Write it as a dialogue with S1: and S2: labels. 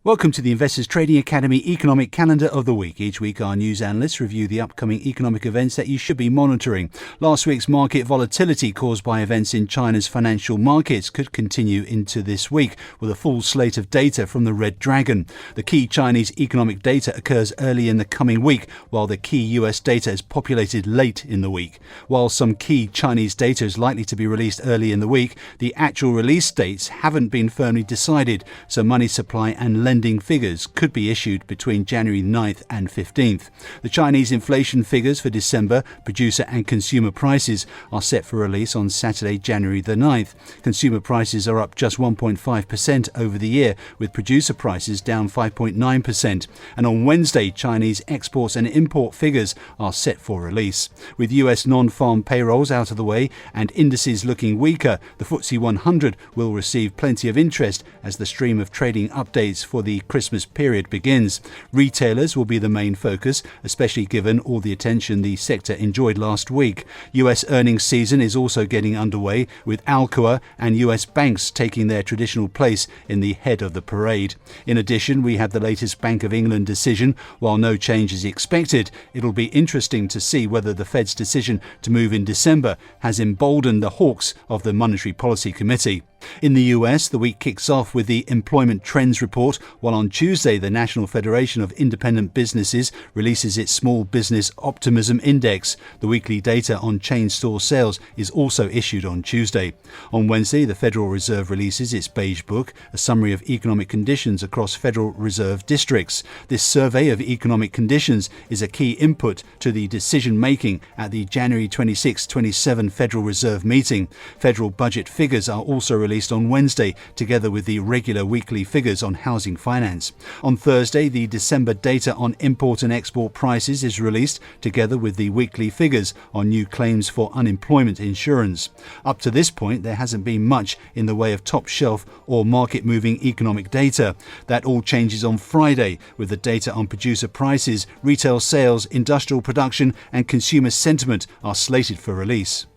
S1: Welcome to the Investors Trading Academy Economic Calendar of the Week. Each week our news analysts review the upcoming economic events that you should be monitoring. Last week's market volatility caused by events in China's financial markets could continue into this week with a full slate of data from the Red Dragon. The key Chinese economic data occurs early in the coming week, while the key US data is populated late in the week. While some key Chinese data is likely to be released early in the week, the actual release dates haven't been firmly decided, so money supply and lending figures could be issued between January 9th and 15th. The Chinese inflation figures for December, producer and consumer prices, are set for release on Saturday, January the 9th. Consumer prices are up just 1.5% over the year, with producer prices down 5.9%. And on Wednesday, Chinese exports and import figures are set for release. With US non-farm payrolls out of the way and indices looking weaker, the FTSE 100 will receive plenty of interest as the stream of trading updates for the Christmas period begins. Retailers will be the main focus, especially given all the attention the sector enjoyed last week. US earnings season is also getting underway, with Alcoa and US banks taking their traditional place in the head of the parade. In addition, we have the latest Bank of England decision. While no change is expected, it'll be interesting to see whether the Fed's decision to move in December has emboldened the hawks of the Monetary Policy Committee. In the US, the week kicks off with the Employment Trends Report, while on Tuesday the National Federation of Independent Businesses releases its Small Business Optimism Index. The weekly data on chain store sales is also issued on Tuesday. On Wednesday, the Federal Reserve releases its Beige Book, a summary of economic conditions across Federal Reserve districts. This survey of economic conditions is a key input to the decision-making at the January 26-27 Federal Reserve meeting. Federal budget figures are also released on Wednesday, together with the regular weekly figures on housing finance. On Thursday, the December data on import and export prices is released, together with the weekly figures on new claims for unemployment insurance. Up to this point, there hasn't been much in the way of top-shelf or market-moving economic data. That all changes on Friday, with the data on producer prices, retail sales, industrial production and consumer sentiment are slated for release.